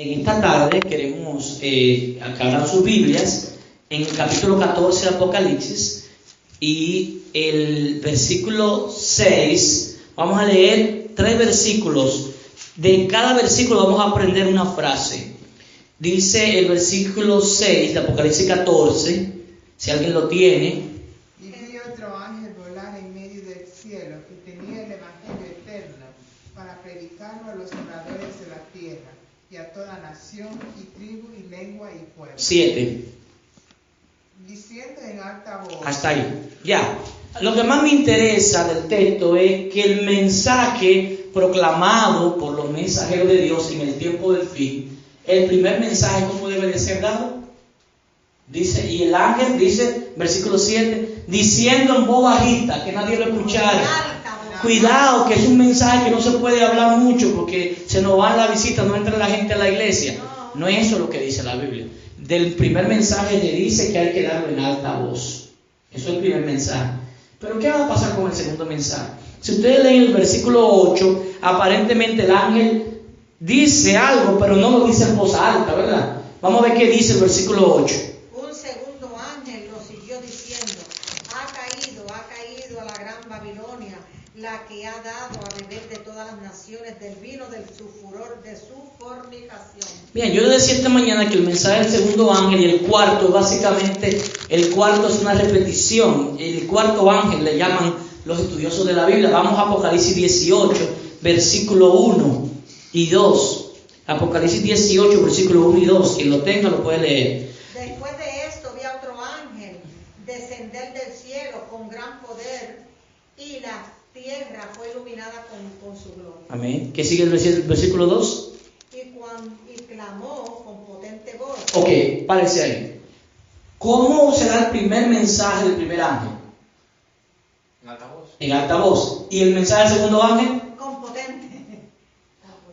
En esta tarde queremos acabar sus Biblias en el capítulo 14 de Apocalipsis y el versículo 6. Vamos a leer 3 versículos. De cada versículo vamos a aprender una frase. Dice el versículo 6 de Apocalipsis 14, si alguien lo tiene. Y vi otro ángel volar en medio del cielo, que tenía el evangelio eterno, para predicarlo a los moradores de la tierra, y a toda nación, y tribu, y lengua, y pueblo. 7. Diciendo en alta voz. Hasta ahí. Ya. Lo que más me interesa del texto es que el mensaje proclamado por los mensajeros de Dios en el tiempo del fin, el primer mensaje, ¿cómo debe de ser dado? Dice, y el ángel dice, versículo 7, diciendo en voz bajita, que nadie lo escuchara. Cuidado, que es un mensaje que no se puede hablar mucho porque se nos va la visita, no entra la gente a la iglesia. No es eso lo que dice la Biblia. Del primer mensaje le dice que hay que darlo en alta voz. Eso es el primer mensaje. Pero ¿qué va a pasar con el segundo mensaje? Si ustedes leen el versículo 8, aparentemente el ángel dice algo, pero no lo dice en voz alta, ¿verdad? Vamos a ver qué dice el versículo 8. Un segundo ángel lo siguió diciendo, ha caído a la gran Babilonia, la que ha dado a beber de todas las naciones del vino de su furor, de su fornicación. Bien, yo decía esta mañana que el mensaje del segundo ángel y el cuarto, básicamente, el cuarto es una repetición. El cuarto ángel le llaman los estudiosos de la Biblia. Vamos a Apocalipsis 18, versículo 1 y 2. Apocalipsis 18, versículo 1 y 2. Quien lo tenga lo puede leer. Después de esto vi a otro ángel descender del cielo con gran poder, y la tierra fue iluminada con su gloria. Amén. ¿Qué sigue el versículo 2? Y clamó con potente voz. Ok, párese ahí. ¿Cómo será el primer mensaje del primer ángel? En alta voz. En alta voz. ¿Y el mensaje del segundo ángel? Con potente.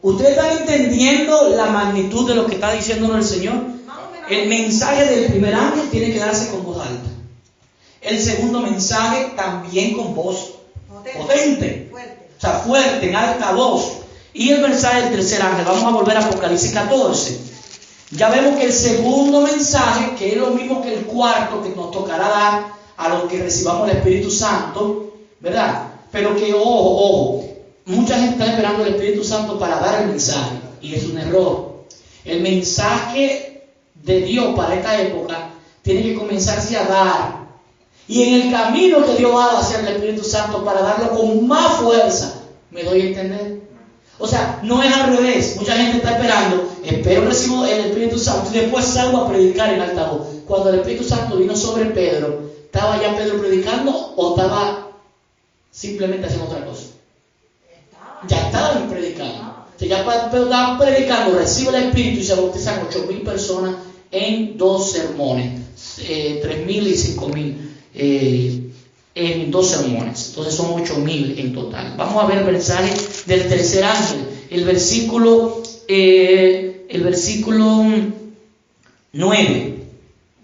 ¿Ustedes están entendiendo la magnitud de lo que está diciéndonos el Señor? El mensaje del primer ángel tiene que darse con voz alta. El segundo mensaje también con voz potente. Fuerte. O sea, fuerte, en alta voz. Y el mensaje del tercer ángel, vamos a volver a Apocalipsis 14. Ya vemos que el segundo mensaje, que es lo mismo que el cuarto, que nos tocará dar a los que recibamos el Espíritu Santo, ¿verdad? Pero que, ojo, mucha gente está esperando el Espíritu Santo para dar el mensaje, y es un error. El mensaje de Dios para esta época tiene que comenzarse a dar, y en el camino que Dios va a hacer el Espíritu Santo para darlo con más fuerza. ¿Me doy a entender? O sea, no es al revés. Mucha gente está esperando, espero recibo el Espíritu Santo y después salgo a predicar en alta voz. Cuando el Espíritu Santo vino sobre Pedro, ¿estaba ya Pedro predicando o estaba simplemente haciendo otra cosa? Ya estaba predicando. O sea, ya Pedro estaba predicando, recibe el Espíritu y se bautizan 8,000 personas en 2 sermones, 3,000 y 5,000 en 2 sermones. Entonces son 8,000 en total. Vamos a ver el mensaje del tercer ángel, el versículo 9.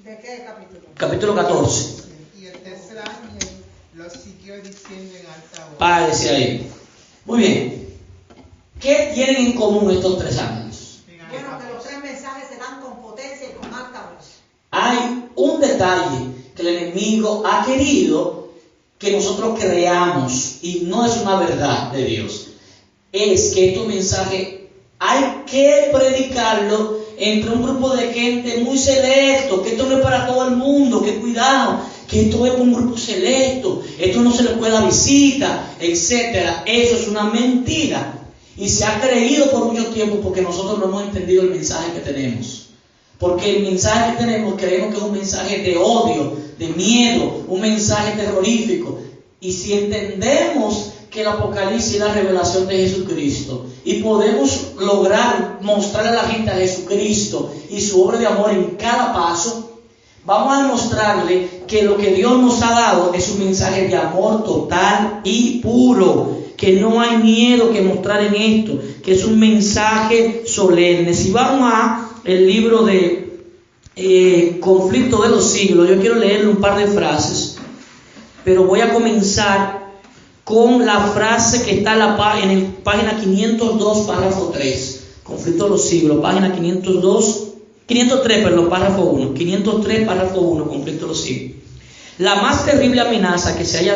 ¿De qué capítulo? Capítulo 14. Y el tercer ángel lo siguió diciendo en alta voz. Párese ahí. Muy bien. ¿Qué tienen en común estos 3 ángeles? Bueno, que los 3 mensajes se dan con potencia y con alta voz. Hay un detalle que el enemigo ha querido que nosotros creamos, y no es una verdad de Dios. Es que estos mensajes hay que predicarlo entre un grupo de gente muy selecto, que esto no es para todo el mundo, que cuidado, que esto es un grupo selecto, esto no se le puede dar visita, etcétera. Eso es una mentira, y se ha creído por mucho tiempo porque nosotros no hemos entendido el mensaje que tenemos. Porque el mensaje que tenemos creemos que es un mensaje de odio, de miedo, un mensaje terrorífico. Y si entendemos que el Apocalipsis es la revelación de Jesucristo y podemos lograr mostrarle a la gente a Jesucristo y su obra de amor en cada paso, vamos a mostrarle que lo que Dios nos ha dado es un mensaje de amor total y puro, que no hay miedo que mostrar en esto, que es un mensaje solemne. Si vamos a el libro de Conflicto de los Siglos, yo quiero leerle un par de frases, pero voy a comenzar con la frase que está en la página 502, párrafo 3. Conflicto de los siglos, página 503, párrafo 1. 503, párrafo 1, conflicto de los siglos. La más terrible amenaza que se haya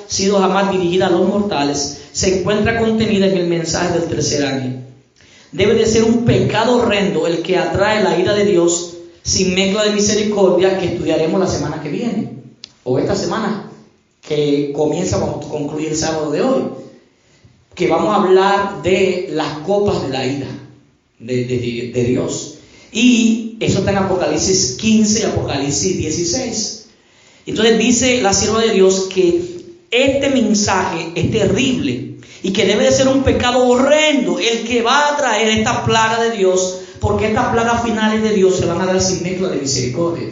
sido jamás dirigida a los mortales se encuentra contenida en el mensaje del tercer ángel. Debe de ser un pecado horrendo el que atrae la ira de Dios sin mezcla de misericordia, que estudiaremos la semana que viene, o esta semana que comienza, vamos a concluir el sábado de hoy, que vamos a hablar de las copas de la ira de Dios. Y eso está en Apocalipsis 15 y Apocalipsis 16. Entonces dice la sierva de Dios que este mensaje es terrible y que debe de ser un pecado horrendo el que va a traer esta plaga de Dios, porque estas plagas finales de Dios se van a dar sin mezcla de misericordia.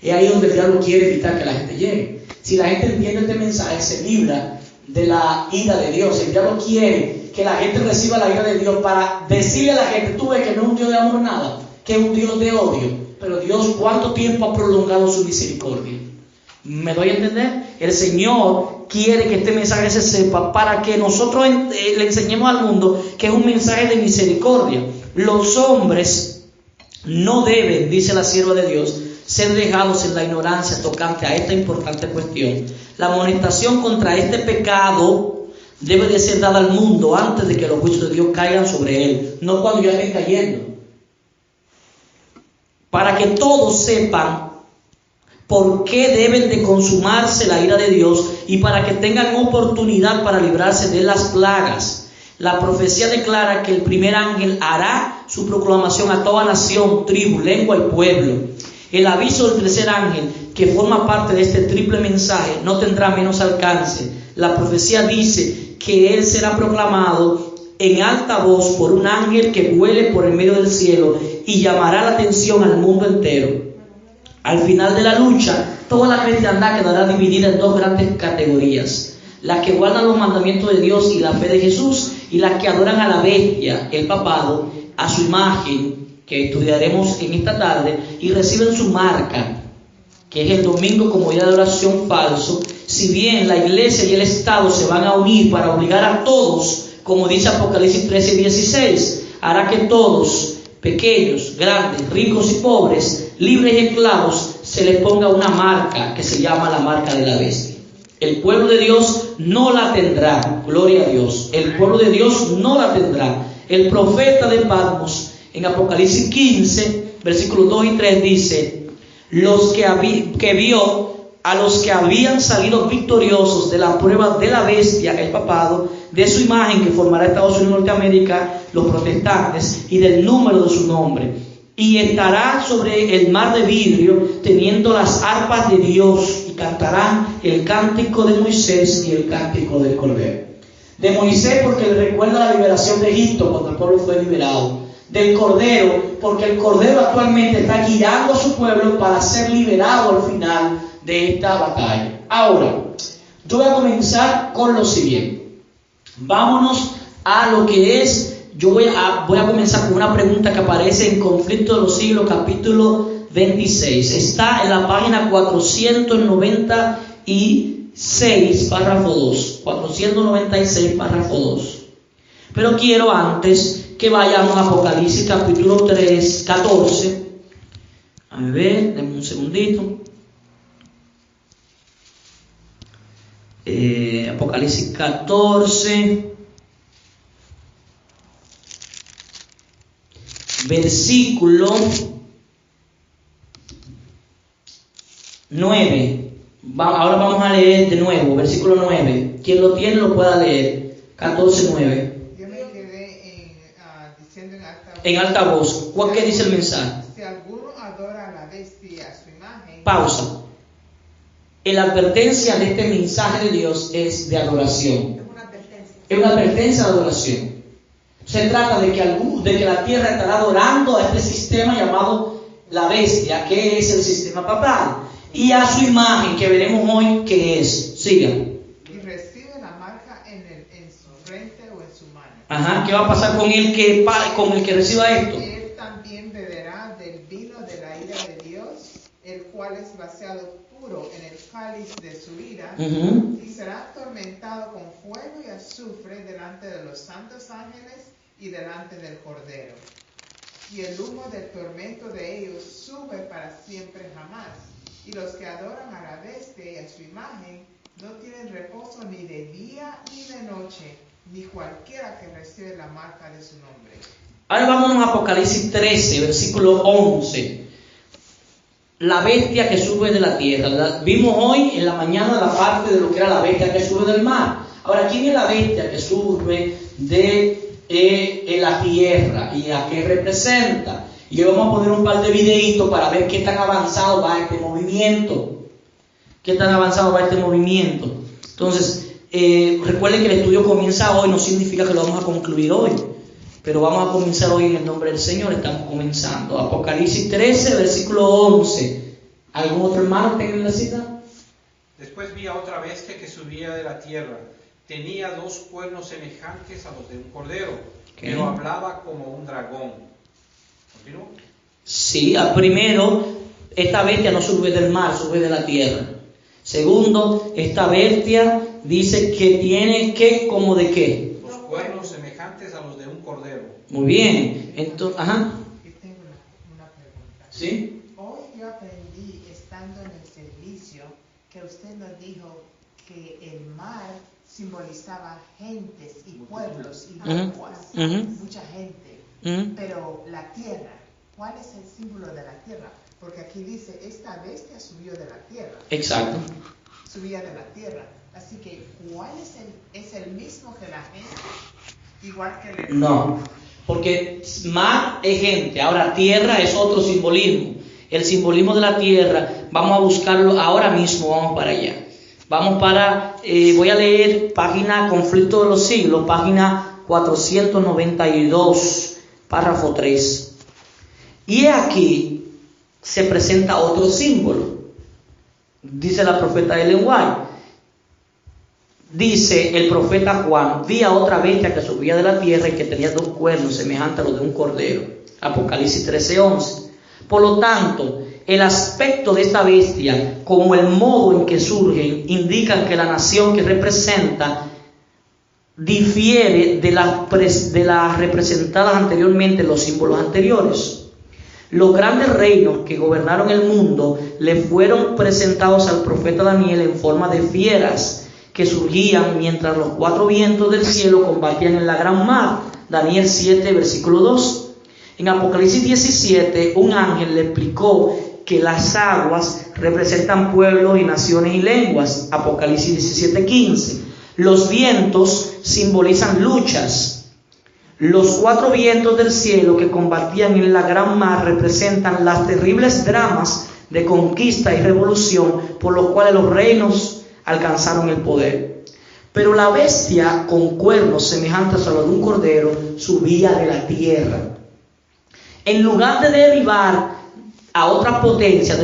Es ahí donde el diablo quiere evitar que la gente llegue. Si la gente entiende este mensaje, se libra de la ira de Dios. El diablo quiere que la gente reciba la ira de Dios para decirle a la gente: tú ves que no es un Dios de amor nada, que es un Dios de odio. Pero Dios, ¿cuánto tiempo ha prolongado su misericordia? ¿Me doy a entender? El Señor quiere que este mensaje se sepa para que nosotros le enseñemos al mundo que es un mensaje de misericordia. Los hombres no deben, dice la sierva de Dios, ser dejados en la ignorancia tocante a esta importante cuestión. La amonestación contra este pecado debe de ser dada al mundo antes de que los juicios de Dios caigan sobre él, no cuando ya estén cayendo. Para que todos sepan por qué deben de consumarse la ira de Dios y para que tengan oportunidad para librarse de las plagas. La profecía declara que el primer ángel hará su proclamación a toda nación, tribu, lengua y pueblo. El aviso del tercer ángel, que forma parte de este triple mensaje, no tendrá menos alcance. La profecía dice que él será proclamado en alta voz por un ángel que vuele por el medio del cielo y llamará la atención al mundo entero. Al final de la lucha, toda la cristiandad quedará dividida en dos grandes categorías: las que guardan los mandamientos de Dios y la fe de Jesús, y las que adoran a la bestia, el papado, a su imagen, que estudiaremos en esta tarde, y reciben su marca, que es el domingo como día de oración falso. Si bien la iglesia y el Estado se van a unir para obligar a todos, como dice Apocalipsis 13 y 16, hará que todos, pequeños, grandes, ricos y pobres, libres y esclavos, se les ponga una marca que se llama la marca de la bestia. El pueblo de Dios no la tendrá, gloria a Dios. El pueblo de Dios no la tendrá. El profeta de Patmos, en Apocalipsis 15, versículos 2 y 3, dice: que vio a los que habían salido victoriosos de la prueba de la bestia, el papado, de su imagen que formará Estados Unidos y Norteamérica, los protestantes, y del número de su nombre. Y estará sobre el mar de vidrio, teniendo las arpas de Dios, y cantarán el cántico de Moisés y el cántico del Cordero. De Moisés, porque le recuerda la liberación de Egipto cuando el pueblo fue liberado. Del Cordero, porque el Cordero actualmente está guiando a su pueblo para ser liberado al final de esta batalla. Ahora, yo voy a comenzar con lo siguiente. Vámonos a lo que es. Yo voy a comenzar con una pregunta que aparece en Conflicto de los Siglos, capítulo 26. Está en la página 496, párrafo 2. 496, párrafo 2. Pero quiero antes que vayamos a Apocalipsis capítulo 14. A ver, denme un segundito. Apocalipsis 14. Versículo 9. Ahora vamos a leer de nuevo, versículo 9. Quien lo tiene lo pueda leer. 14:9. Yo me quedé diciendo en alta voz. ¿Qué dice el mensaje? Si alguno adora a la bestia y a su imagen. Pausa. La advertencia de este mensaje de Dios es de adoración. Es una advertencia de adoración. Se trata de que la tierra estará adorando a este sistema llamado la bestia, que es el sistema papal, y a su imagen, que veremos hoy que es. Siga. Y recibe la marca en su frente o en su mano. Ajá. ¿Qué va a pasar con el que reciba esto? Él también beberá del vino de la ira de Dios, el cual es vaciado puro en el cáliz de su ira, y será atormentado con fuego y azufre delante de los santos ángeles y delante del Cordero. Y el humo del tormento de ellos sube para siempre jamás. Y los que adoran a la bestia y a su imagen no tienen reposo ni de día ni de noche, ni cualquiera que recibe la marca de su nombre. Ahora vamos a Apocalipsis 13, versículo 11. La bestia que sube de la tierra. Vimos hoy en la mañana la parte de lo que era la bestia que sube del mar. Ahora, ¿quién es la bestia que sube de la tierra y a qué representa? Y hoy vamos a poner un par de videitos para ver qué tan avanzado va este movimiento. ¿Qué tan avanzado va este movimiento? Entonces, recuerden que el estudio comienza hoy, no significa que lo vamos a concluir hoy. Pero vamos a comenzar hoy en el nombre del Señor, estamos comenzando. Apocalipsis 13, versículo 11. ¿Algún otro hermano tenga la cita? Después vi a otra bestia que subía de la tierra. Tenía 2 cuernos semejantes a los de un cordero, pero hablaba como un dragón. ¿Continúo? Sí, primero, esta bestia no sube del mar, sube de la tierra. Segundo, esta bestia dice que tiene que, ¿como de qué? 2 cuernos semejantes a los de un cordero. Muy bien, entonces, ajá. Y tengo una pregunta. ¿Sí? Hoy yo aprendí, estando en el servicio, que usted nos dijo que el mar simbolizaba gentes y pueblos y lenguas, mucha gente. Pero la tierra, ¿cuál es el símbolo de la tierra? Porque aquí dice, esta bestia subió de la tierra. Exacto. Subía de la tierra. Así que, ¿cuál es el mismo que la gente? Igual que el... No, porque mar es gente, ahora tierra es otro simbolismo. El simbolismo de la tierra, vamos a buscarlo ahora mismo, vamos para allá. Vamos para, voy a leer página Conflicto de los Siglos, página 492, párrafo 3. Y aquí se presenta otro símbolo. Dice la profeta Ellen White. Dice el profeta Juan, vi a otra bestia que subía de la tierra y que tenía 2 cuernos semejantes a los de un cordero. Apocalipsis 13:11. Por lo tanto, el aspecto de esta bestia, como el modo en que surge, indican que la nación que representa difiere de las representadas anteriormente en los símbolos anteriores. Los grandes reinos que gobernaron el mundo le fueron presentados al profeta Daniel en forma de fieras que surgían mientras los 4 vientos del cielo combatían en la gran mar. Daniel 7, versículo 2. En Apocalipsis 17, un ángel le explicó que las aguas representan pueblos y naciones y lenguas. Apocalipsis 17:15. Los vientos simbolizan luchas. Los 4 vientos del cielo que combatían en la gran mar representan las terribles dramas de conquista y revolución por los cuales los reinos alcanzaron el poder. Pero la bestia con cuernos semejantes a los de un cordero subía de la tierra. En lugar de derribar a otra potencia,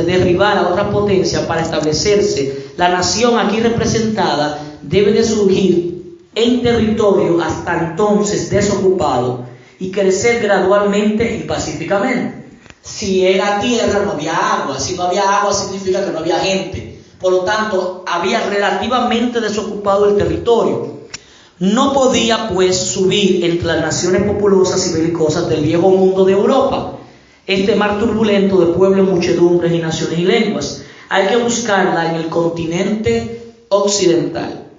para establecerse, la nación aquí representada debe de surgir en territorio hasta entonces desocupado y crecer gradualmente y pacíficamente. Si era tierra no había agua, si no había agua significa que no había gente, por lo tanto había relativamente desocupado el territorio. No podía pues subir entre las naciones populosas y belicosas del viejo mundo de Europa, este mar turbulento de pueblos, muchedumbres y naciones y lenguas. Hay que buscarla en el continente occidental.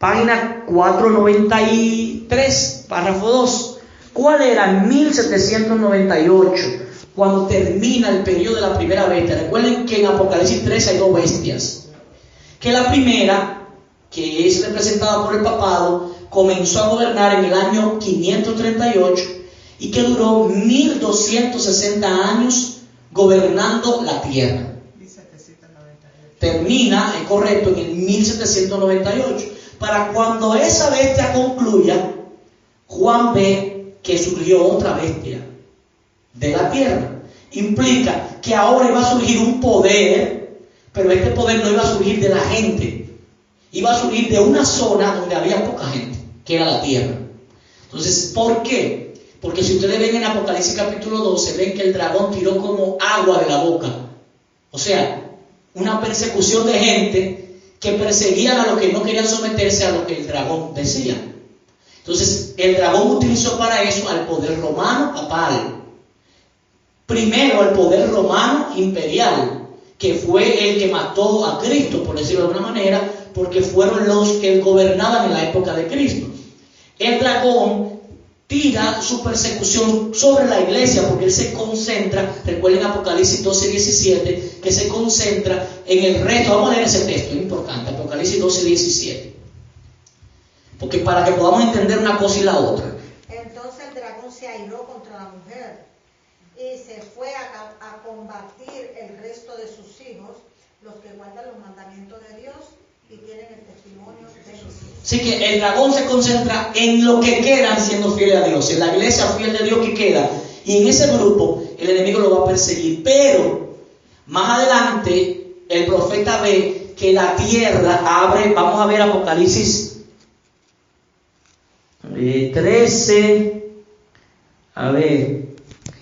Página 493, párrafo 2. ¿Cuál era en 1798, cuando termina el periodo de la primera bestia? Recuerden que en Apocalipsis 13 hay 2 bestias. Que la primera, que es representada por el papado, comenzó a gobernar en el año 538 y que duró 1260 años gobernando la tierra. 1798. Termina, es correcto, en el 1798. Para cuando esa bestia concluya, Juan ve que surgió otra bestia de la tierra. Implica que ahora iba a surgir un poder, pero este poder no iba a surgir de la gente. Iba a surgir de una zona donde había poca gente, que era la tierra. Entonces, ¿por qué? Porque si ustedes ven en Apocalipsis capítulo 12, ven que el dragón tiró como agua de la boca. O sea, una persecución de gente que perseguían a los que no querían someterse a lo que el dragón decía. Entonces, el dragón utilizó para eso al poder romano papal. Primero al poder romano imperial, que fue el que mató a Cristo, por decirlo de alguna manera, porque fueron los que gobernaban en la época de Cristo. El dragón tira su persecución sobre la iglesia, porque él se concentra, recuerden Apocalipsis 12:17, que se concentra en el resto. Vamos a leer ese texto, es importante, Apocalipsis 12:17, porque para que podamos entender una cosa y la otra. Entonces el dragón se airó contra la mujer y se fue a combatir el resto de sus hijos, los que guardan los mandamientos de Dios y tienen el testimonio de Jesús. Así que el dragón se concentra en lo que quedan siendo fieles a Dios, en la iglesia fiel de Dios que queda, y en ese grupo el enemigo lo va a perseguir. Pero más adelante el profeta ve que la tierra abre. Vamos a ver Apocalipsis 13, a ver,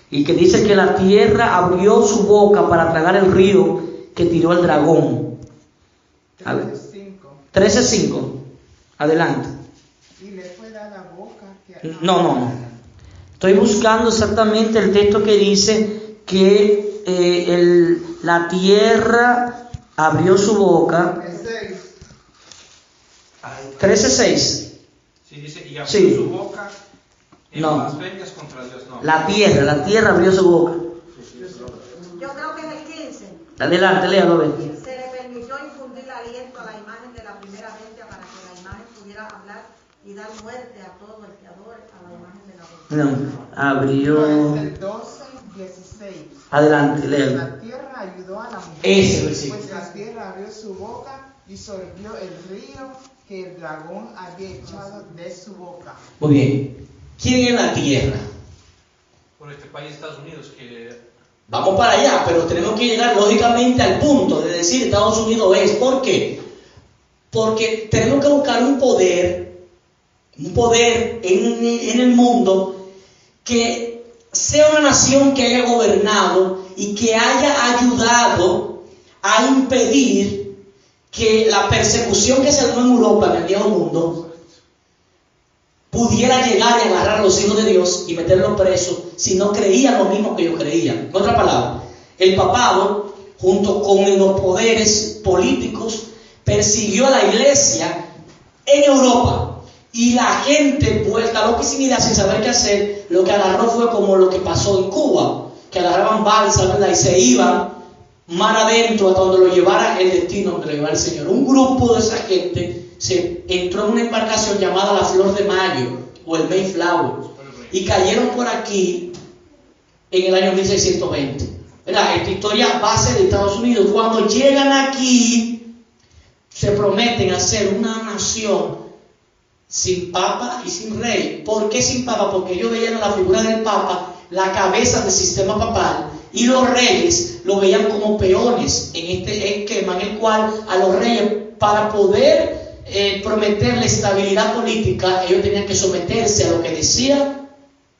y que dice que la tierra abrió su boca para tragar el río que tiró el dragón. 13:5. Adelante. Y le fue dada boca que... No. Estoy buscando exactamente el texto que dice que la tierra abrió su boca. 13:6. Sí, dice, y abrió Sí. su boca en blasfemias contra Dios. No. La tierra abrió su boca. Yo creo que en el 15 Adelante, léalo, a ver. se le permitió infundir aliento a la imagen de la primera bestia para que la imagen pudiera hablar y dar muerte a todo el que adore a la imagen de la bestia. No, abrió. El 12:16. Adelante, léalo. La tierra ayudó a la mujer, Ese versículo. pues la tierra abrió su boca y sorbió el río que el dragón había echado de su boca. Muy bien. ¿Quién es la tierra? Por este país, Estados Unidos, que Vamos para allá, pero tenemos que llegar lógicamente al punto de decir Estados Unidos es. ¿Por qué? Porque tenemos que buscar un poder en el mundo que sea una nación que haya gobernado y que haya ayudado a impedir que la persecución que se dio en Europa, en el viejo mundo, pudiera llegar y agarrar a los hijos de Dios y meterlos presos si no creían lo mismo que ellos creían. En otra palabra, el papado, junto con los poderes políticos, persiguió a la iglesia en Europa. Y la gente, vuelta loca y sin idea, sin saber qué hacer, lo que agarró fue como lo que pasó en Cuba, que agarraban balsas, ¿verdad? Y se iban mar adentro hasta donde lo llevara el destino, donde lo llevara el Señor. Un grupo de esa gente se entró en una embarcación llamada la Flor de Mayo o el Mayflower y cayeron por aquí en el año 1620. ¿Verdad? Esta historia base de Estados Unidos. Cuando llegan aquí se prometen hacer una nación sin papa y sin rey. ¿Por qué sin papa? Porque ellos veían en la figura del papa la cabeza del sistema papal y los reyes lo veían como peones en este esquema en el cual a los reyes, para poder prometerle estabilidad política, ellos tenían que someterse a lo que decía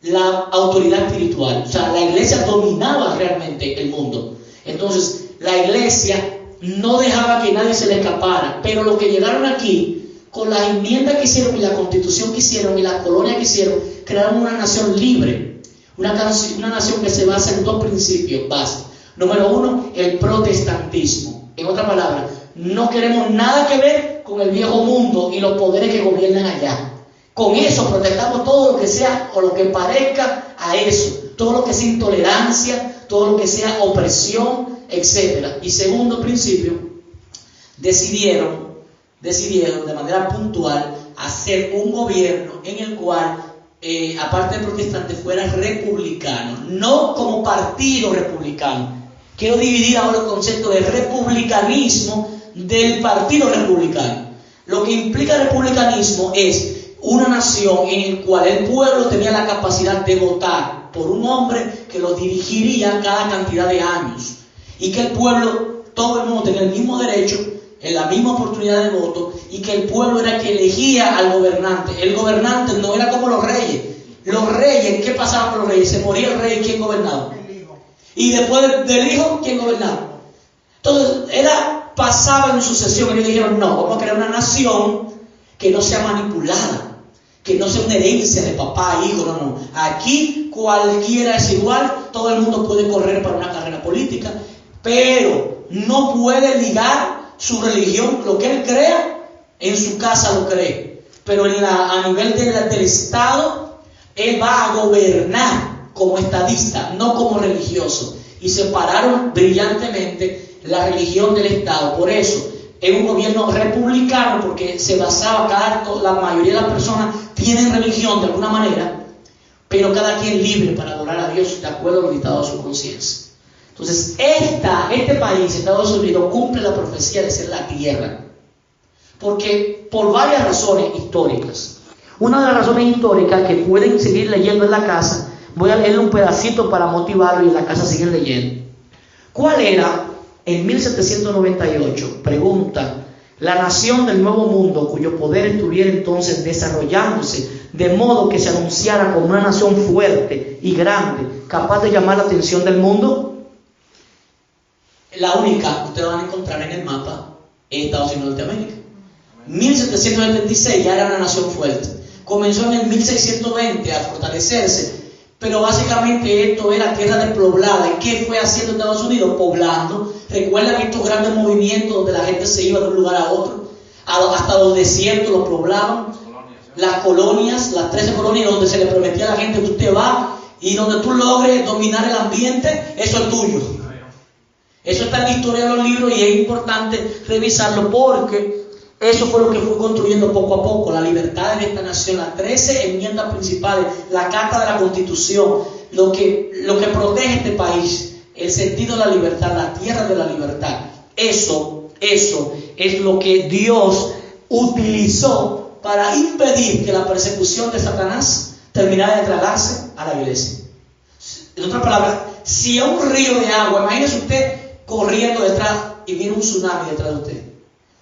la autoridad espiritual. O sea, la iglesia dominaba realmente el mundo. Entonces, la iglesia no dejaba que nadie se le escapara. Pero los que llegaron aquí, con las enmiendas que hicieron y la constitución que hicieron y las colonias que hicieron, crearon una nación libre. Una nación que se basa en dos principios básicos. Número uno, el protestantismo. En otras palabras, no queremos nada que ver con el viejo mundo y los poderes que gobiernan allá. Con eso protestamos todo lo que sea o lo que parezca a eso. Todo lo que sea intolerancia, todo lo que sea opresión, etc. Y segundo principio, decidieron de manera puntual hacer un gobierno en el cual, aparte de protestante, fuera republicano. No como partido republicano. Quiero dividir ahora el concepto de republicanismo del partido republicano. Lo que implica republicanismo es una nación en la cual el pueblo tenía la capacidad de votar por un hombre que lo dirigiría cada cantidad de años y que el pueblo, todo el mundo tenía el mismo derecho, en la misma oportunidad de voto, y que el pueblo era quien elegía al gobernante. El gobernante no era como los reyes. Los reyes, ¿qué pasaba con los reyes? Se moría el rey, ¿quién gobernaba? El hijo. Y después del hijo, ¿quién gobernaba? Entonces, pasaba en sucesión. Y ellos dijeron, no, vamos a crear una nación que no sea manipulada, que no sea una herencia de papá, hijo, no. Aquí cualquiera es igual, todo el mundo puede correr para una carrera política, pero no puede ligar su religión, lo que él crea, en su casa lo cree. Pero a nivel del Estado, él va a gobernar como estadista, no como religioso. Y separaron brillantemente la religión del Estado. Por eso, es un gobierno republicano, porque se basaba, la mayoría de las personas tienen religión de alguna manera, pero cada quien libre para adorar a Dios de acuerdo a lo dictado a su conciencia. Entonces, este país, Estados Unidos, cumple la profecía de ser la tierra, porque por varias razones históricas. Una de las razones históricas que pueden seguir leyendo en la casa, voy a leerle un pedacito para motivarlo y en la casa siguen leyendo. ¿Cuál era? En 1798, pregunta, la nación del Nuevo Mundo cuyo poder estuviera entonces desarrollándose de modo que se anunciara como una nación fuerte y grande, capaz de llamar la atención del mundo. La única que ustedes van a encontrar en el mapa es Estados Unidos de América. 1776 ya era una nación fuerte. Comenzó en el 1620 a fortalecerse, pero básicamente esto era tierra despoblada. ¿Y qué fue haciendo Estados Unidos? Poblando. ¿Recuerdan estos grandes movimientos donde la gente se iba de un lugar a otro? Hasta los desiertos los poblaban. Las colonias, las 13 colonias donde se le prometía a la gente que usted va y donde tú logres dominar el ambiente, eso es tuyo. Eso está en la historia de los libros y es importante revisarlo porque eso fue lo que fue construyendo poco a poco la libertad en esta nación, las 13 enmiendas principales, la Carta de la Constitución, lo que protege este país, el sentido de la libertad, la tierra de la libertad. Eso es lo que Dios utilizó para impedir que la persecución de Satanás terminara de tragarse a la iglesia. En otras palabras, si hay un río de agua, imagínese usted corriendo detrás y viene un tsunami detrás de usted.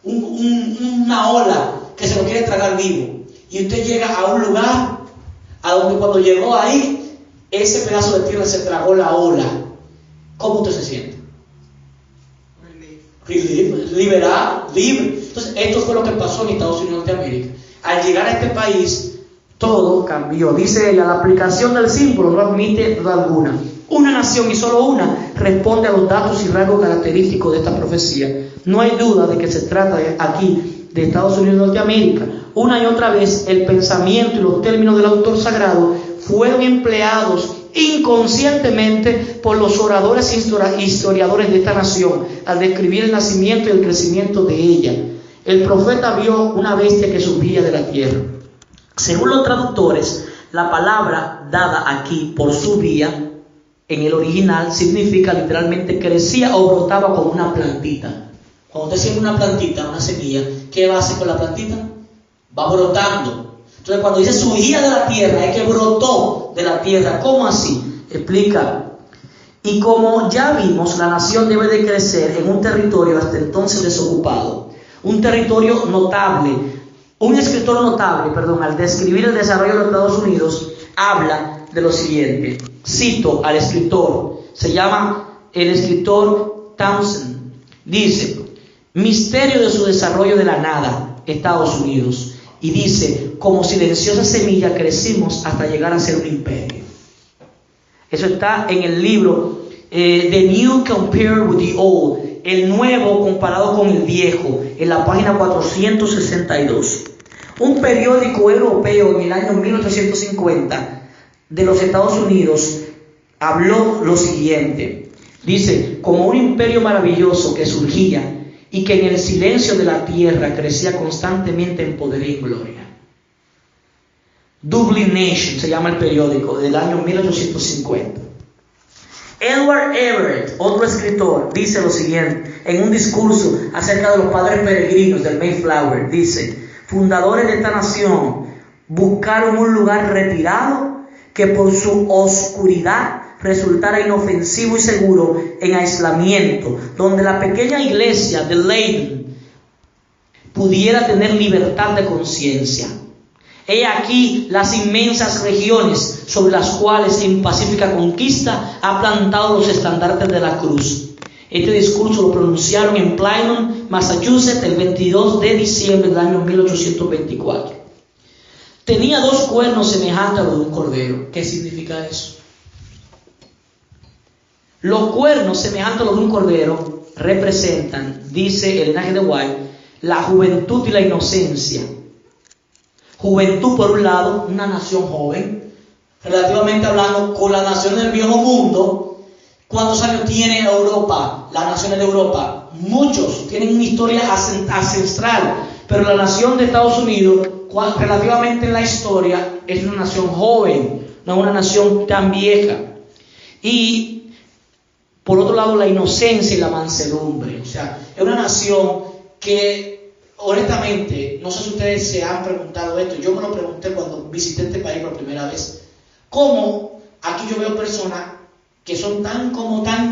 Una ola que se lo quiere tragar vivo. Y usted llega a un lugar a donde cuando llegó ahí, ese pedazo de tierra se tragó la ola. ¿Cómo usted se siente? Relief, liberado, libre. Entonces, esto fue lo que pasó en Estados Unidos de América. Al llegar a este país, todo cambió. Dice ella, la aplicación del símbolo no admite duda alguna. Una nación y solo una responde a los datos y rasgos característicos de esta profecía. No hay duda de que se trata aquí de Estados Unidos de Norteamérica. Una y otra vez el pensamiento y los términos del autor sagrado fueron empleados inconscientemente por los oradores e historiadores de esta nación al describir el nacimiento y el crecimiento de ella. El profeta vio una bestia que surgía de la tierra. Según los traductores, la palabra dada aquí por subía en el original significa literalmente crecía o brotaba como una plantita. Cuando usted siembra una plantita, una semilla, ¿qué va a hacer con la plantita? Va brotando. Entonces cuando dice surgía de la tierra, es que brotó de la tierra. ¿Cómo así? Explica. Y como ya vimos, la nación debe de crecer en un territorio hasta entonces desocupado. Un territorio notable. Un escritor notable, al describir el desarrollo de los Estados Unidos, habla de lo siguiente. Cito al escritor, se llama el escritor Townsend. Dice, misterio de su desarrollo de la nada, Estados Unidos. Y dice, como silenciosa semilla crecimos hasta llegar a ser un imperio. Eso está en el libro The New Compared with the Old, el nuevo comparado con el viejo, en la página 462. Un periódico europeo en el año 1850 de los Estados Unidos habló lo siguiente. Dice, como un imperio maravilloso que surgía y que en el silencio de la tierra crecía constantemente en poder y en gloria. Dublin Nation se llama el periódico, del año 1850. Edward Everett, otro escritor, dice lo siguiente en un discurso acerca de los padres peregrinos del Mayflower. Dice, fundadores de esta nación buscaron un lugar retirado que por su oscuridad resultara inofensivo y seguro en aislamiento, donde la pequeña iglesia de Leiden pudiera tener libertad de conciencia. He aquí las inmensas regiones sobre las cuales en pacífica conquista ha plantado los estandartes de la cruz. Este discurso lo pronunciaron en Plymouth, Massachusetts, el 22 de diciembre del año 1824. tenía 2 cuernos semejantes a los de un cordero. ¿Qué significa eso? Los cuernos semejantes a los de un cordero representan, dice el linaje de White, la juventud y la inocencia. Juventud, por un lado, una nación joven, relativamente hablando, con las naciones del viejo mundo. ¿Cuántos años tiene Europa? Las naciones de Europa, muchos, tienen una historia ancestral, pero la nación de Estados Unidos, relativamente en la historia, es una nación joven, no es una nación tan vieja. Y por otro lado, la inocencia y la mansedumbre. O sea, es una nación que, honestamente, no sé si ustedes se han preguntado esto. Yo me lo pregunté cuando visité este país por primera vez. ¿Cómo aquí yo veo personas que son tan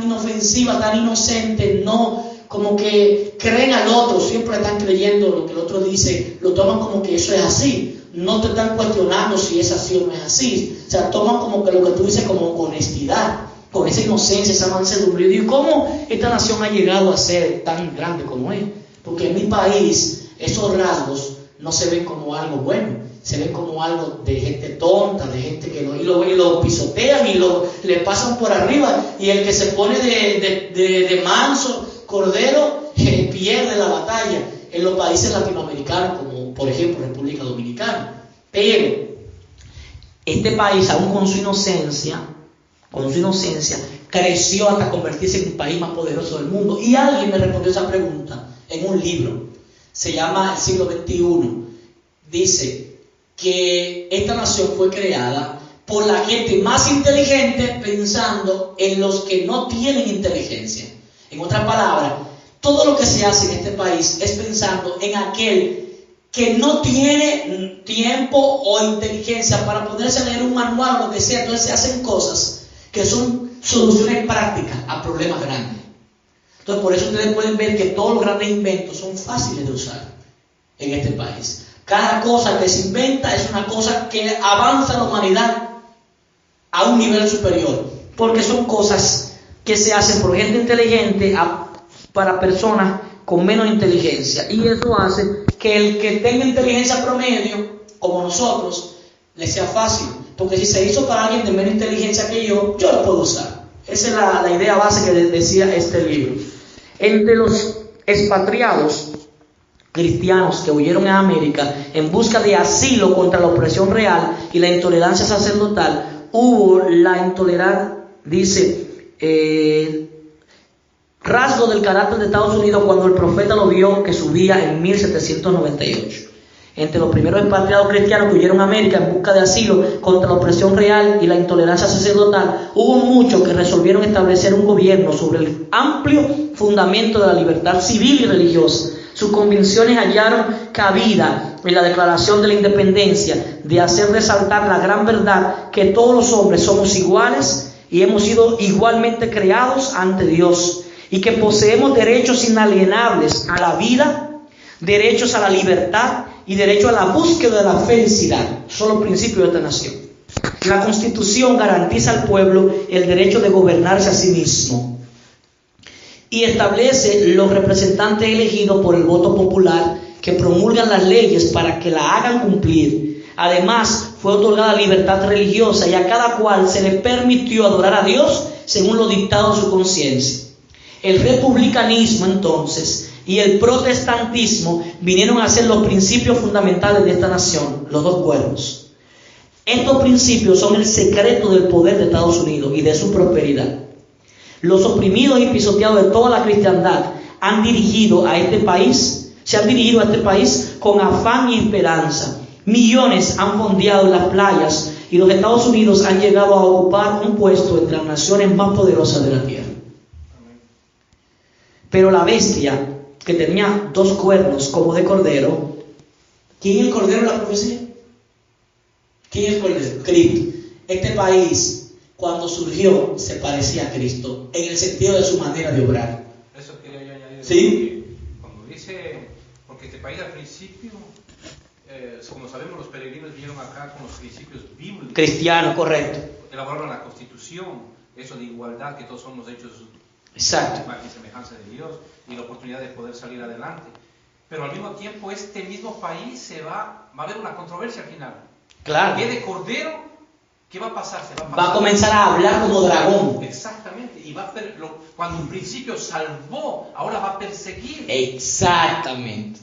inofensivas, tan inocentes, no como que creen al otro, siempre están creyendo lo que el otro dice, lo toman como que eso es así, no te están cuestionando si es así o no es así, o sea, toman como que lo que tú dices como honestidad, con esa inocencia, esa mansedumbre. Yo digo, ¿cómo esta nación ha llegado a ser tan grande como es? Porque en mi país esos rasgos no se ven como algo bueno, se ven como algo de gente tonta, de gente que lo pisotean y le pasan por arriba, y el que se pone de manso, cordero, pierde la batalla en los países latinoamericanos, como por ejemplo República Dominicana. Pero este país, aún con su inocencia, creció hasta convertirse en el país más poderoso del mundo. Y alguien me respondió esa pregunta en un libro, se llama El siglo XXI. Dice que esta nación fue creada por la gente más inteligente pensando en los que no tienen inteligencia. En otras palabras, todo lo que se hace en este país es pensando en aquel que no tiene tiempo o inteligencia para poderse leer un manual o lo que sea. Entonces se hacen cosas que son soluciones prácticas a problemas grandes. Entonces por eso ustedes pueden ver que todos los grandes inventos son fáciles de usar en este país. Cada cosa que se inventa es una cosa que avanza la humanidad a un nivel superior, porque son cosas que se hacen por gente inteligente para personas con menos inteligencia, y eso hace que el que tenga inteligencia promedio, como nosotros, le sea fácil, porque si se hizo para alguien de menos inteligencia que yo lo puedo usar. Esa es la idea base que decía este libro. Entre los expatriados cristianos que huyeron a América en busca de asilo contra la opresión real y la intolerancia sacerdotal, hubo la intolerancia, rasgo del carácter de Estados Unidos cuando el profeta lo vio que subía en 1798. Entre los primeros expatriados cristianos que huyeron a América en busca de asilo contra la opresión real y la intolerancia sacerdotal, hubo muchos que resolvieron establecer un gobierno sobre el amplio fundamento de la libertad civil y religiosa. Sus convicciones hallaron cabida en la Declaración de la Independencia de hacer resaltar la gran verdad que todos los hombres somos iguales y hemos sido igualmente creados ante Dios, y que poseemos derechos inalienables a la vida, derechos a la libertad y derecho a la búsqueda de la felicidad. Son los principios de esta nación. La Constitución garantiza al pueblo el derecho de gobernarse a sí mismo y establece los representantes elegidos por el voto popular que promulgan las leyes para que la hagan cumplir. Además, fue otorgada libertad religiosa y a cada cual se le permitió adorar a Dios según lo dictado de su conciencia. El republicanismo, entonces, y el protestantismo vinieron a ser los principios fundamentales de esta nación, los 2 cuernos. Estos principios son el secreto del poder de Estados Unidos y de su prosperidad. Los oprimidos y pisoteados de toda la cristiandad se han dirigido a este país con afán y esperanza. Millones han fondeado en las playas y los Estados Unidos han llegado a ocupar un puesto entre las naciones más poderosas de la tierra. Pero la bestia, que tenía 2 cuernos como de cordero, ¿quién es el cordero en la profecía? ¿Quién es el cordero? Cristo. Este país, cuando surgió, se parecía a Cristo en el sentido de su manera de obrar. Eso quería yo añadir. ¿Sí? Cuando dice, porque este país al principio, como sabemos, los peregrinos vinieron acá con los principios bíblicos. Cristiano, correcto. Elaboraron la Constitución, eso de igualdad, que todos somos hechos Exacto. imagen y semejanza de Dios, y la oportunidad de poder salir adelante. Pero al mismo tiempo este mismo país va a haber una controversia al final. Claro. En vez de cordero, ¿qué va a pasar? Se va a pasar. Va a comenzar a hablar como dragón. Exactamente. Y cuando en principio salvó, ahora va a perseguir. Exactamente.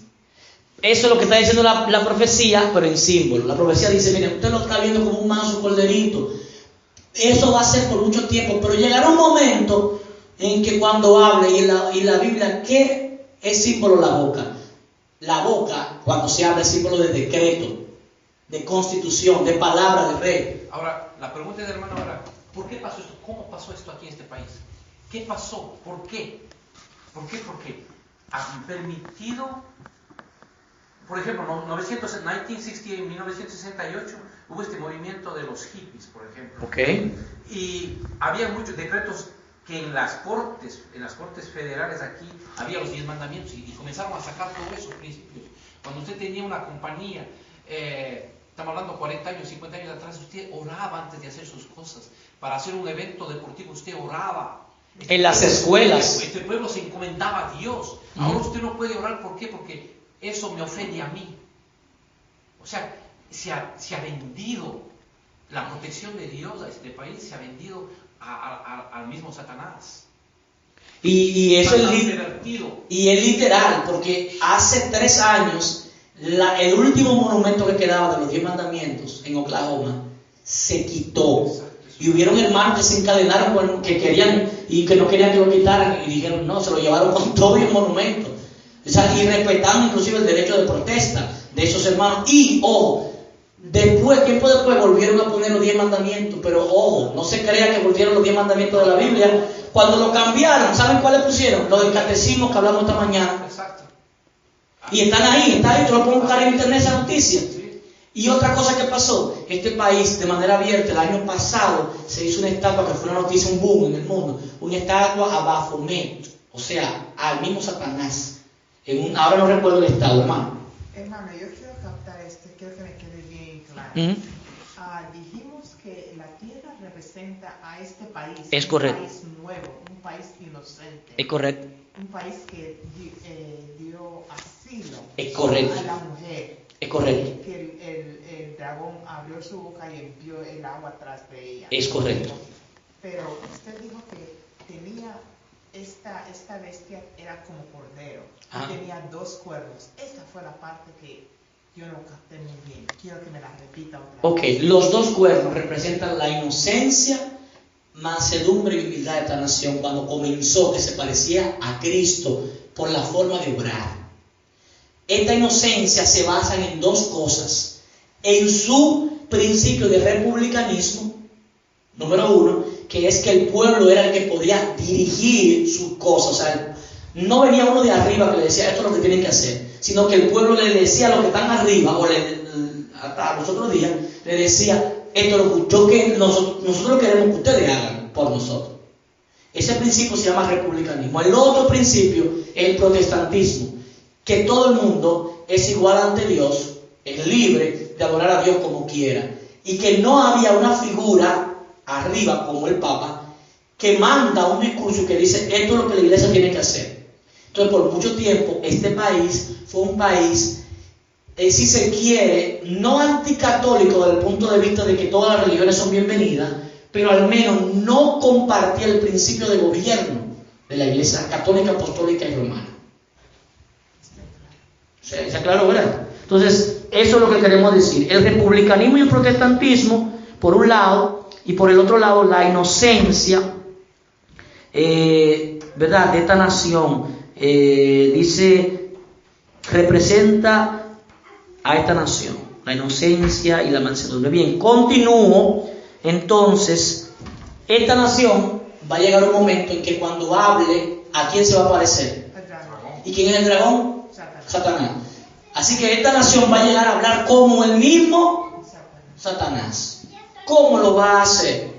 Eso es lo que está diciendo la profecía, pero en símbolo. La profecía dice, mire, usted lo está viendo como un manso corderito. Eso va a ser por mucho tiempo, pero llegará un momento en que cuando hable, y la Biblia, ¿qué es símbolo la boca? La boca, cuando se habla, es símbolo de decreto, de constitución, de palabra de rey. Ahora, la pregunta del hermano ahora, ¿por qué pasó esto? ¿Cómo pasó esto aquí en este país? ¿Qué pasó? ¿Por qué? ¿Por qué? Porque han permitido, por ejemplo, en 1968 hubo este movimiento de los hippies, por ejemplo. Ok. Y había muchos decretos que en las cortes federales aquí había los 10 mandamientos y comenzaron a sacar todos esos principios. Cuando usted tenía una compañía, estamos hablando 40 años, 50 años atrás, usted oraba antes de hacer sus cosas. Para hacer un evento deportivo usted oraba. En las escuelas. Este pueblo se encomendaba a Dios. Ahora usted no puede orar, ¿por qué? Porque eso me ofende a mí. O sea, se ha vendido la protección de Dios a este país, se ha vendido al mismo Satanás. Y eso es pervertido. Y es literal, porque hace 3 años, el último monumento que quedaba de los 10 mandamientos en Oklahoma se quitó. Y hubieron hermanos que se encadenaron, que querían y que no querían que lo quitaran, y dijeron no, se lo llevaron con todo el monumento. O sea, y respetando inclusive el derecho de protesta de esos hermanos. Y ojo, tiempo después volvieron a poner los 10 mandamientos, pero ojo, no se crea que volvieron los 10 mandamientos de la Biblia. Cuando lo cambiaron, ¿saben cuáles pusieron? Los del catecismo que hablamos esta mañana. Exacto. Y están ahí, tú lo puedes buscar en internet esa noticia. Y otra cosa que pasó, este país de manera abierta, el año pasado se hizo una estatua que fue una noticia, un boom en el mundo, una estatua a Baphomet, o sea, al mismo Satanás. Ahora no recuerdo el estado, hermano. Hermano, yo quiero captar esto, quiero que me quede bien claro. Dijimos que la tierra representa a este país. Es correcto. Un país nuevo, un país inocente. Es correcto. Un país que dio asilo Es correcto. a la mujer. Es correcto. Que el dragón abrió su boca y envió el agua atrás de ella. Es correcto. Pero usted dijo que tenía esta bestia era como cordero. Y tenía 2 cuernos. Esta fue la parte que yo no capté muy bien. Quiero que me la repita otra vez. Ok, los 2 cuernos representan la inocencia, mansedumbre y humildad de esta nación cuando comenzó, que se parecía a Cristo por la forma de obrar. Esta inocencia se basa en 2 cosas. En su principio de republicanismo, número 1, que es que el pueblo era el que podía dirigir sus cosas. O sea, no venía uno de arriba que le decía esto es lo que tienen que hacer, sino que el pueblo le decía a los que están arriba, o hasta los otros días, le decía esto es lo que nosotros queremos que ustedes hagan por nosotros. Ese principio se llama republicanismo. El otro principio es el protestantismo, que todo el mundo es igual ante Dios, es libre de adorar a Dios como quiera, y que no había una figura arriba como el Papa que manda un discurso que dice esto es lo que la iglesia tiene que hacer. Entonces por mucho tiempo este país fue un país, si se quiere, no anticatólico desde el punto de vista de que todas las religiones son bienvenidas, pero al menos no compartía el principio de gobierno de la iglesia católica, apostólica y romana. ¿Está claro, verdad? Entonces, eso es lo que queremos decir. El republicanismo y el protestantismo, por un lado, y por el otro lado, la inocencia, ¿verdad?, de esta nación, dice, representa a esta nación, la inocencia y la mansedumbre. Bien, continúo. Entonces, esta nación va a llegar un momento en que cuando hable, ¿a quién se va a parecer? ¿Y quién es el dragón? Satanás. Así que esta nación va a llegar a hablar como el mismo Satanás. ¿Cómo lo va a hacer?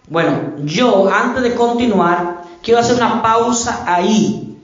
Bueno, yo antes de continuar quiero hacer una pausa ahí.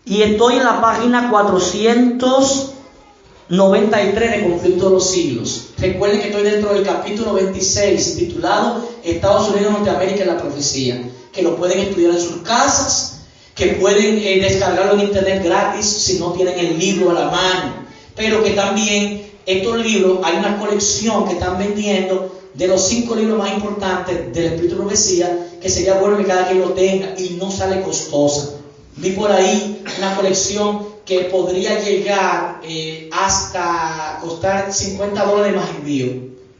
Y estoy en la página 493 de Conflicto de los Siglos. Recuerden que estoy dentro del capítulo 26 titulado Estados Unidos, Norteamérica y la profecía, que lo pueden estudiar en sus casas, que pueden descargarlo en internet gratis si no tienen el libro a la mano, pero que también estos libros, hay una colección que están vendiendo de los 5 libros más importantes del Espíritu de Profecía, que sería bueno que cada quien lo tenga y no sale costosa. Vi por ahí una colección que podría llegar hasta costar $50 más envío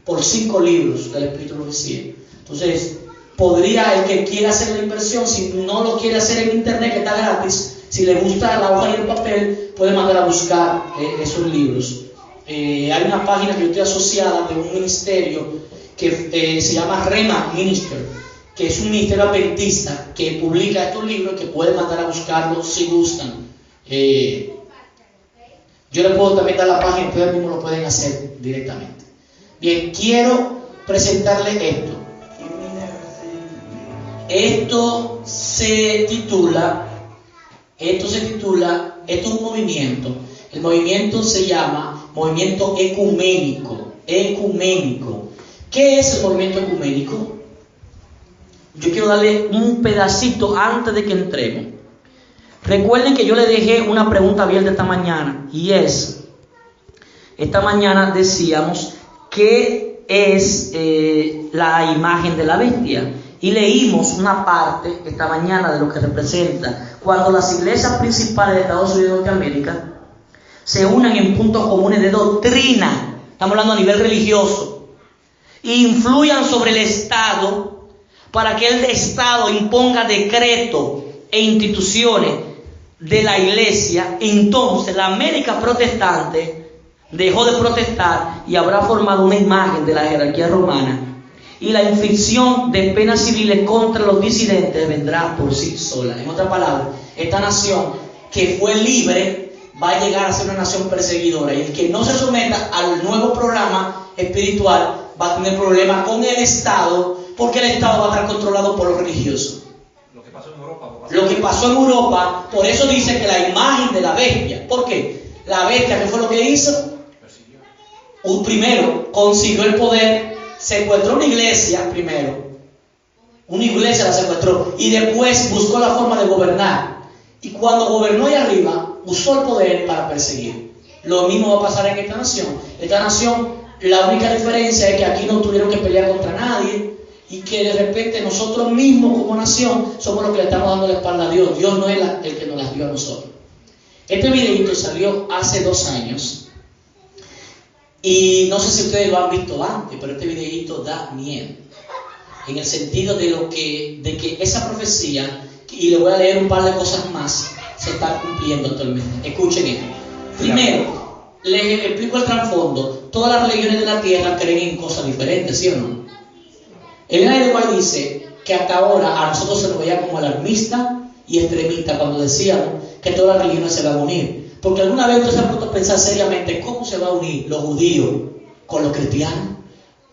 por 5 libros del Espíritu de Profecía. Entonces, podría el que quiera hacer la inversión, si no lo quiere hacer en internet, que está gratis, si le gusta la hoja y el papel, puede mandar a buscar esos libros. Hay una página que yo estoy asociada de un ministerio que se llama Rema Minister, que es un ministerio adventista que publica estos libros, que pueden mandar a buscarlos si gustan. Yo les puedo también dar la página, ustedes mismos lo pueden hacer directamente. Bien, quiero presentarles esto. Esto se titula, esto es un movimiento. El movimiento se llama Movimiento Ecuménico. ¿Qué es el movimiento ecuménico? Yo quiero darle un pedacito antes de que entremos. Recuerden que yo le dejé una pregunta abierta esta mañana, y es, esta mañana decíamos, ¿qué es la imagen de la bestia? Y leímos una parte esta mañana de lo que representa cuando las iglesias principales de Estados Unidos de Norteamérica se unen en puntos comunes de doctrina, estamos hablando a nivel religioso, e influyan sobre el Estado para que el Estado imponga decretos e instituciones de la iglesia. Entonces la América protestante dejó de protestar y habrá formado una imagen de la jerarquía romana, y la inflicción de penas civiles contra los disidentes vendrá por sí sola. En otras palabras, esta nación que fue libre va a llegar a ser una nación perseguidora, y el que no se someta al nuevo programa espiritual va a tener problemas con el Estado, porque el Estado va a estar controlado por los religiosos. Lo que pasó en Europa. Por eso dice que la imagen de la bestia. ¿Por qué? La bestia, ¿qué fue lo que hizo? Persiguió. Primero, consiguió el poder, secuestró una iglesia primero. Una iglesia la secuestró y después buscó la forma de gobernar. Y cuando gobernó ahí arriba, usó el poder para perseguir. Lo mismo va a pasar en esta nación. Esta nación, la única diferencia es que aquí no tuvieron que pelear contra nadie, y que de repente nosotros mismos como nación somos los que le estamos dando la espalda a Dios. Dios no es el que nos las dio a nosotros. Este videito salió hace 2 años, y no sé si ustedes lo han visto antes, pero este videito da miedo, en el sentido de que esa profecía, y le voy a leer un par de cosas más, se está cumpliendo actualmente. Escuchen esto. Primero, les explico el trasfondo. Todas las religiones de la tierra creen en cosas diferentes, ¿sí o no? El Ellen White dice que hasta ahora a nosotros se nos veía como alarmista y extremista cuando decíamos que todas las religiones se van a unir. Porque alguna vez usted se ha puesto a pensar seriamente cómo se va a unir los judíos con los cristianos,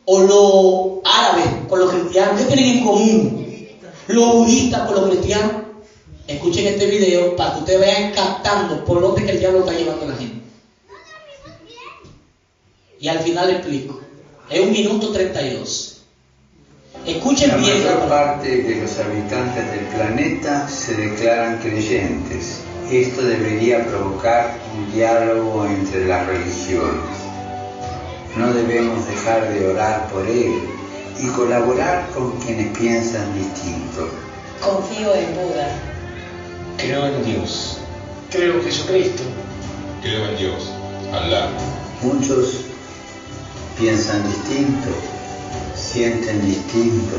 o los árabes con los cristianos. ¿Qué tienen en común? Los budistas con los cristianos. Escuchen este video para que ustedes vean captando por dónde que el diablo está llevando a la gente. Y al final le explico. Es 1 minuto 32. Escuchen la bien. La mayor parte de los habitantes del planeta se declaran creyentes. Esto debería provocar un diálogo entre las religiones. No debemos dejar de orar por él y colaborar con quienes piensan distinto. Confío en Buda. Creo en Dios. Creo en Jesucristo. Creo en Dios, Alá. Muchos piensan distinto, sienten distinto,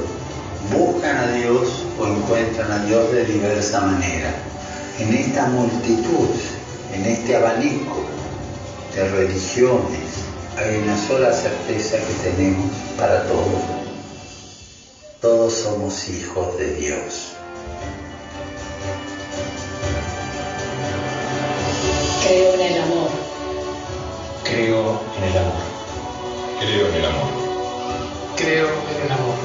buscan a Dios o encuentran a Dios de diversa manera. En esta multitud, en este abanico de religiones, hay una sola certeza que tenemos para todos. Todos somos hijos de Dios. Creo en el amor. Creo en el amor. Creo en el amor. Creo en el amor.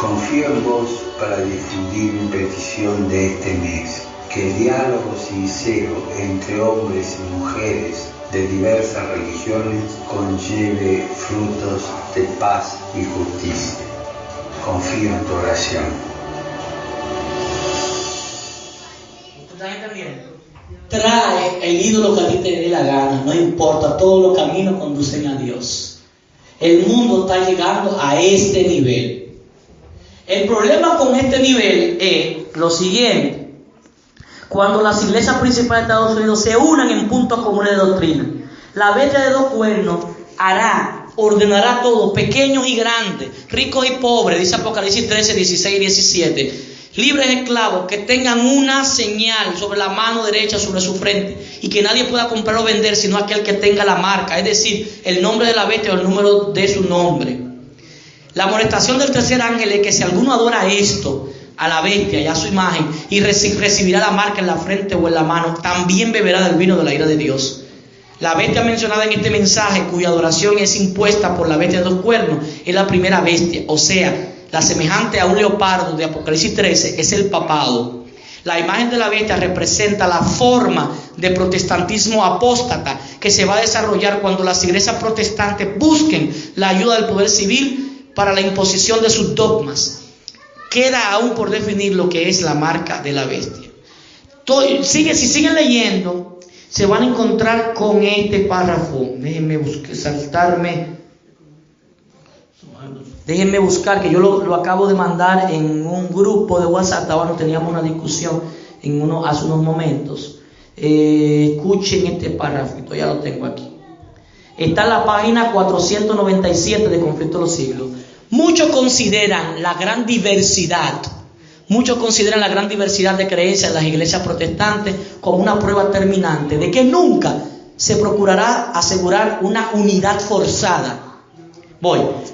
Confío en vos para difundir mi petición de este mes, que el diálogo sincero entre hombres y mujeres de diversas religiones conlleve frutos de paz y justicia. Confío en tu oración. ¿Ustedes están entendiendo? Trae el ídolo que a ti te dé la gana, no importa, todos los caminos conducen a Dios. El mundo está llegando a este nivel. El problema con este nivel es lo siguiente: cuando las iglesias principales de Estados Unidos se unan en puntos comunes de doctrina, la bestia de dos cuernos ordenará todo, pequeños y grandes, ricos y pobres, dice Apocalipsis 13, 16 y 17. Libres esclavos que tengan una señal sobre la mano derecha, sobre su frente, y que nadie pueda comprar o vender sino aquel que tenga la marca, es decir, el nombre de la bestia o el número de su nombre. La amonestación del tercer ángel es que si alguno adora esto, a la bestia y a su imagen, y recibirá la marca en la frente o en la mano, también beberá del vino de la ira de Dios. La bestia mencionada en este mensaje, cuya adoración es impuesta por la bestia de dos cuernos, es la primera bestia, o sea, la semejante a un leopardo de Apocalipsis 13, es el papado. La imagen de la bestia representa la forma de protestantismo apóstata que se va a desarrollar cuando las iglesias protestantes busquen la ayuda del poder civil para la imposición de sus dogmas. Queda aún por definir lo que es la marca de la bestia. Si siguen leyendo, se van a encontrar con este párrafo. Déjenme buscar, que yo lo acabo de mandar en un grupo de WhatsApp. Estábamos, teníamos una discusión hace unos momentos. Escuchen este párrafo, ya lo tengo aquí. Está en la página 497 de Conflicto de los Siglos. Muchos consideran la gran diversidad de creencias en las iglesias protestantes como una prueba terminante de que nunca se procurará asegurar una unidad forzada.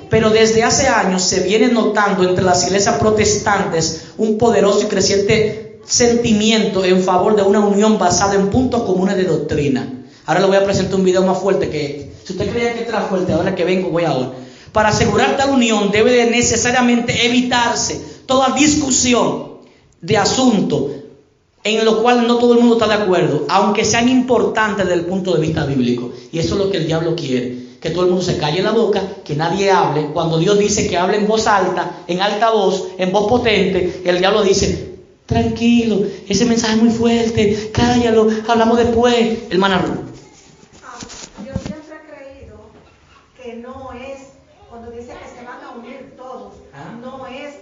Pero desde hace años se viene notando entre las iglesias protestantes un poderoso y creciente sentimiento en favor de una unión basada en puntos comunes de doctrina. Ahora le voy a presentar un video más fuerte que este. Si usted creía que este era fuerte, ahora que vengo voy ahora. Para asegurar tal unión debe de necesariamente evitarse toda discusión de asuntos en lo cual no todo el mundo está de acuerdo, aunque sean importantes desde el punto de vista bíblico. Y eso es lo que el diablo quiere, que todo el mundo se calle la boca, que nadie hable. Cuando Dios dice que hable en voz alta, en alta voz, en voz potente, el diablo dice: tranquilo, ese mensaje es muy fuerte, cállalo, hablamos después. Hermana Ruth. Yo siempre he creído que no es, cuando dice que se van a unir todos, no es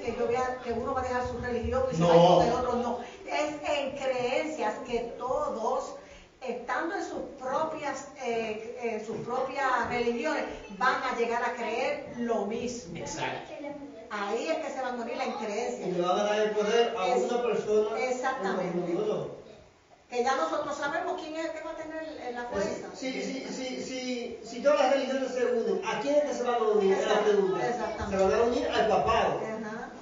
que uno va a dejar su religión y se va a ir con el otro, no. Es en creencias que todos, estando en sus propias religiones, van a llegar a creer lo mismo. Exacto. Ahí es que se van a unir en creencias. Y le van a dar el poder a una persona. Exactamente. Que ya nosotros sabemos quién es el que va a tener la fuerza. Si todas las religiones se unen, ¿a quién es que se van a unir? Es la pregunta. Se van a unir al papado.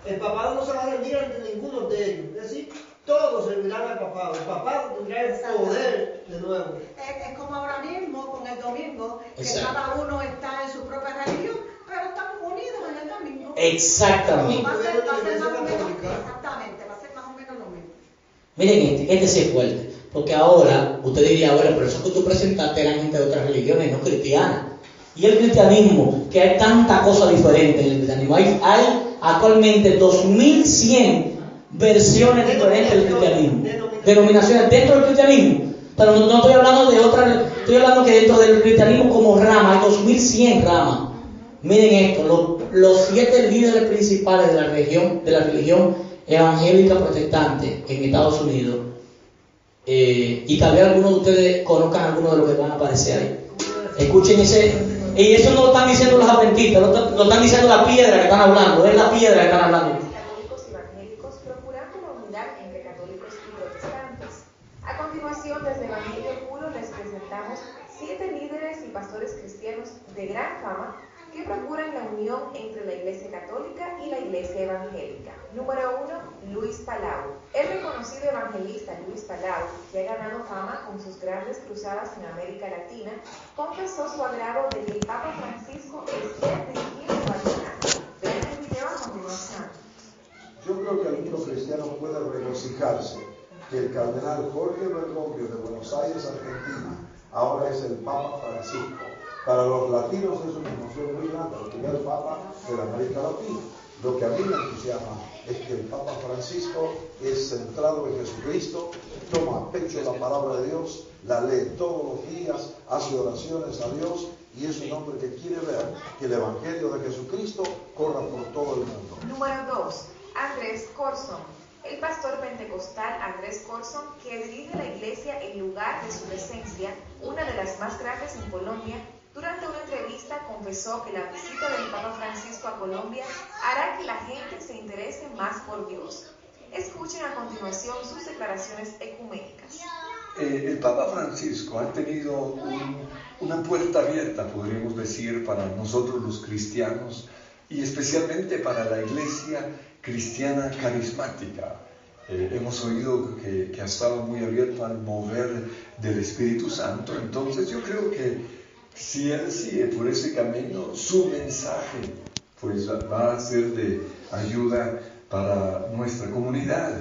El papado no se va a rendir ante ninguno de ellos. Es decir, todos servirán al papado. El papado tendrá el poder de nuevo. Es como ahora mismo con el domingo, que cada uno está en su propia religión, pero estamos unidos en el domingo. Exactamente. Va a ser más o menos lo mismo. Miren este sí es fuerte. Porque ahora, usted diría, bueno, pero eso que tú presentaste eran gente de otras religiones, no cristianas. Y el cristianismo, que hay tanta cosa diferente en el cristianismo. Hay actualmente 2100 versiones diferentes del cristianismo. Denominaciones dentro del cristianismo. Pero no estoy hablando de otras, estoy hablando que dentro del cristianismo como rama, hay 2100 ramas. Miren esto, los 7 líderes principales de la religión evangélica protestante en Estados Unidos. Y tal vez algunos de ustedes conozcan algunos de los que van a aparecer ahí. Escuchen ese. Y eso no lo están diciendo los adventistas, lo están diciendo la piedra que están hablando. Es la piedra que están hablando. Católicos y evangélicos procurando la unidad entre católicos y protestantes. A continuación, desde Evangelio Puro les presentamos 7 líderes y pastores cristianos de gran fama que procuran la unión entre la Iglesia Católica y la Iglesia Evangélica. Número 1, Luis Palau. El reconocido evangelista Luis Palau, que ha ganado fama con sus grandes cruzadas en América Latina, confesó su agrado de que el Papa Francisco esté dirigiendo al Senado. Vean el video a continuación. Yo creo que algunos cristianos pueden regocijarse que el cardenal Jorge Bergoglio de Buenos Aires, Argentina, ahora es el Papa Francisco. Para los latinos es una emoción muy grande, el primer Papa de la América Latina. Lo que a mí me entusiasma es que el Papa Francisco es centrado en Jesucristo, toma a pecho la palabra de Dios, la lee todos los días, hace oraciones a Dios y es un hombre que quiere ver que el Evangelio de Jesucristo corra por todo el mundo. Número 2. Andrés Corson. El pastor pentecostal Andrés Corson, que dirige la iglesia en lugar de su presencia, una de las más grandes en Colombia, durante una entrevista confesó que la visita del Papa Francisco a Colombia hará que la gente se interese más por Dios. Escuchen a continuación sus declaraciones ecuménicas. El Papa Francisco ha tenido una puerta abierta, podríamos decir, para nosotros los cristianos y especialmente para la iglesia cristiana carismática. Hemos oído que ha estado muy abierto al mover del Espíritu Santo, entonces yo creo que si él sigue por ese camino, su mensaje pues va a ser de ayuda para nuestra comunidad.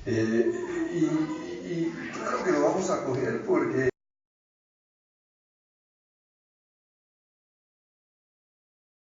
Y claro que lo vamos a coger porque